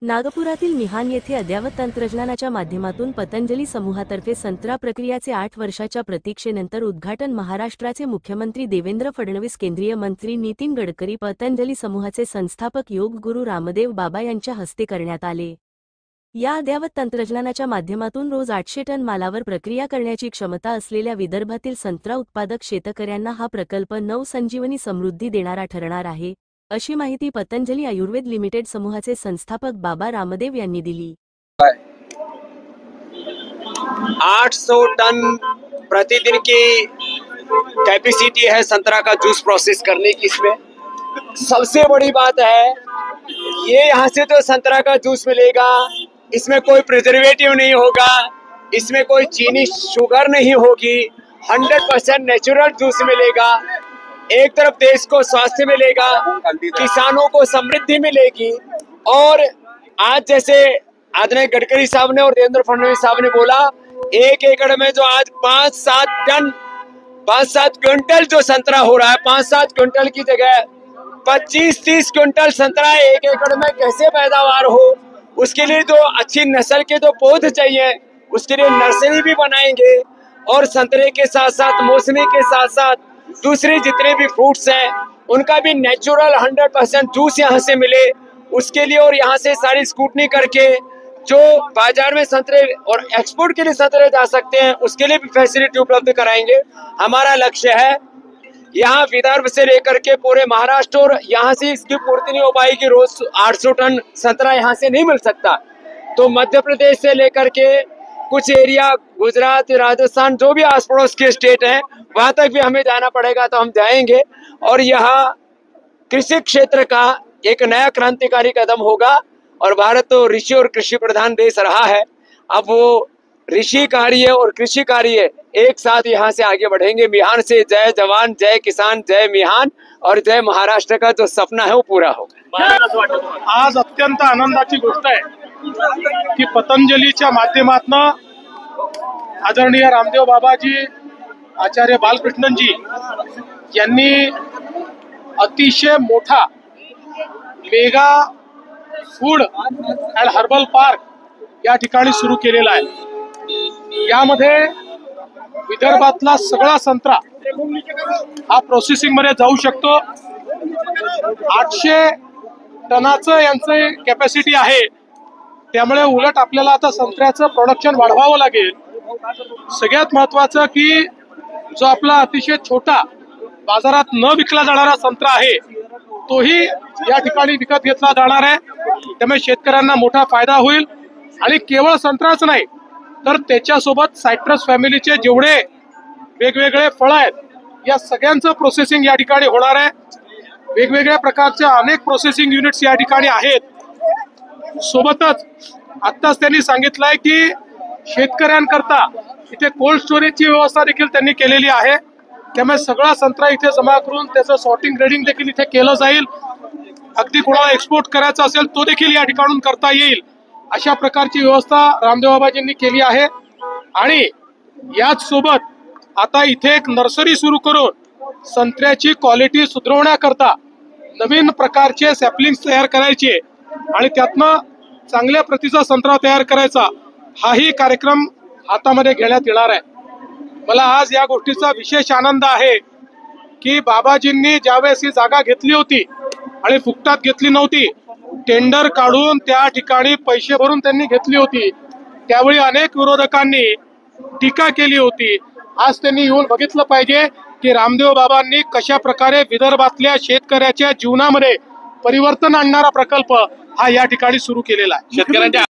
नागपुरातील मिहान येथे अद्ययावत तंत्रज्ञानाच्या माध्यमातून पतंजली समूहातर्फे संत्रा प्रक्रियाचे 8 वर्षाच्या प्रतीक्षेनंतर उद्घाटन महाराष्ट्राचे मुख्यमंत्री देवेंद्र फडणवीस, केंद्रीय मंत्री नितीन गडकरी, पतंजली समूहाचे संस्थापक योग गुरु रामदेव बाबा यांच्या हस्ते करण्यात आले। या अद्ययावत तंत्रज्ञानाच्या माध्यमातून रोज 800 टन मालावर प्रक्रिया करण्याची क्षमता असलेल्या विदर्भातील संत्रा उत्पादक शेतकऱ्यांना हा प्रकल्प नवसंजीवनी समृद्धी देणारा ठरणार आहे, अशी माहिती पतंजली आयुर्वेद लिमिटेड समूहाचे संस्थापक बाबा रामदेव यांनी दिली। 800 टन प्रतिदिन की कैपेसिटी है संतरा का जूस प्रोसेस करने की। इसमें सबसे बड़ी बात है ये यहाँ से जो संतरा का जूस मिलेगा इसमें कोई प्रिजर्वेटिव नहीं होगा, इसमें कोई चीनी शुगर नहीं होगी, 100% नेचुरल जूस मिलेगा। एक तरफ देश को स्वास्थ्य मिलेगा, किसानों को समृद्धि मिलेगी। और आज जैसे आदरणीय गडकरी साहब ने और देवेंद्र फडणवीस साहब ने बोला, 1 एकड़ में जो आज 5-7 क्विंटल जो संतरा हो रहा है, 5-7 क्विंटल की जगह 25-30 क्विंटल संतरा 1 एकड़ में कैसे पैदावार हो, उसके लिए जो अच्छी नस्ल के जो पौध चाहिए उसके लिए नर्सरी भी बनाएंगे। और संतरे के साथ साथ मौसमी के साथ साथ दूसरे जितने भी फ्रूट्स हैं उनका भी नेचुरल 100% जूस यहाँ से मिले उसके लिए, और यहाँ से सारी स्क्रूटनी करके जो बाजार में संतरे और एक्सपोर्ट के लिए संतरे जा सकते हैं उसके लिए भी फैसिलिटी उपलब्ध कराएंगे। हमारा लक्ष्य है यहाँ विदर्भ से लेकर के पूरे महाराष्ट्र, और यहाँ से इसकी पूर्ति नहीं हो पाएगी, रोज 800 टन संतरा यहाँ से नहीं मिल सकता, तो मध्य प्रदेश से लेकर के कुछ एरिया गुजरात, राजस्थान, जो भी आस पड़ोस के स्टेट हैं वहां तक भी हमें जाना पड़ेगा तो हम जाएंगे। और यहाँ कृषि क्षेत्र का एक नया क्रांतिकारी कदम होगा। और भारत तो ऋषि और कृषि प्रधान देश रहा है, अब वो ऋषि कार्य और कृषि कार्य एक साथ यहाँ से आगे बढ़ेंगे। मिहान से जय जवान, जय किसान, जय मिहान, और जय महाराष्ट्र का जो सपना है वो पूरा होगा। आज अत्यंत आनंदाची गोष्ट आहे की पतंजलीच्या माध्यमातून आदरणीय रामदेव बाबाजी, आचार्य बालकृष्णनजी यांनी अतिशय मोठा mega food and herbal park या ठिकाणी सुरू केलेला आहे। यामध्ये विदर्भातला सगळा संत्रा हा प्रोसेसिंग मध्ये जाऊ शकतो। 800 टनाचं यांचे कॅपॅसिटी आहे, त्यामुळे उलट आपल्याला आता संत्र्याचं प्रोडक्शन वाढवावं लागेल। सगळ्यात महत्त्वाचं की जो आपला अतिशय छोटा बाजारात न विकला जाणारा संत्रा आहे तोही या ठिकाणी विकत घेतला जाणार आहे, त्यामुळे शेतकऱ्यांना मोठा फायदा होईल। आणि केवळ संत्राच नाही तर त्याच्यासोबत सायट्रस फॅमिलीचे जेवढे वेगवेगळे फळ आहेत या सगळ्यांचं प्रोसेसिंग या ठिकाणी होणार आहे। वेगवेगळ्या प्रकारचे अनेक प्रोसेसिंग युनिट्स या ठिकाणी आहेत। सोबतच आत्ताच त्यांनी सांगितलंय की शेतकऱ्यांकरता इथे कोल्ड स्टोरेजची व्यवस्था देखील त्यांनी केलेली आहे, त्यामुळे सगळा संत्रा इथे जमा करून त्याचं सॉर्टिंग ग्रेडिंग देखील इथे केलं जाईल। अगदी कोणाला एक्सपोर्ट करायचा असेल तो देखील या ठिकाणून करता येईल, अशा प्रकारची व्यवस्था रामदेव बाबाजींनी केली आहे। आणि याच सोबत आता इथे एक नर्सरी सुरू करून संत्र्याची क्वालिटी सुधारण्याकरता नवीन प्रकारचे सॅपलिंग्स तयार करायचे आणि त्यातनं चांगल्या प्रतीचा संत्रा तयार करायचा, हाही कार्यक्रम हातामध्ये घेण्यात येणार आहे। मला आज या गोष्टीचा विशेष आनंद आहे की बाबाजींनी ज्यावेळेस ही जागा घेतली होती आणि फुकटात घेतली नव्हती, टेंडर काढून त्या ठिकाणी पैसे भरून त्यांनी घेतली होती, त्यावेळी अनेक विरोधकांनी टीका केली होती। आज त्यांनी येऊन बघितलं पाहिजे की रामदेव बाबांनी कशा प्रकारे विदर्भातल्या शेतकऱ्याच्या जीवनामध्ये परिवर्तन आणणारा प्रकल्प हा या ठिकाणी सुरू केलेला आहे। शेतकऱ्यांच्या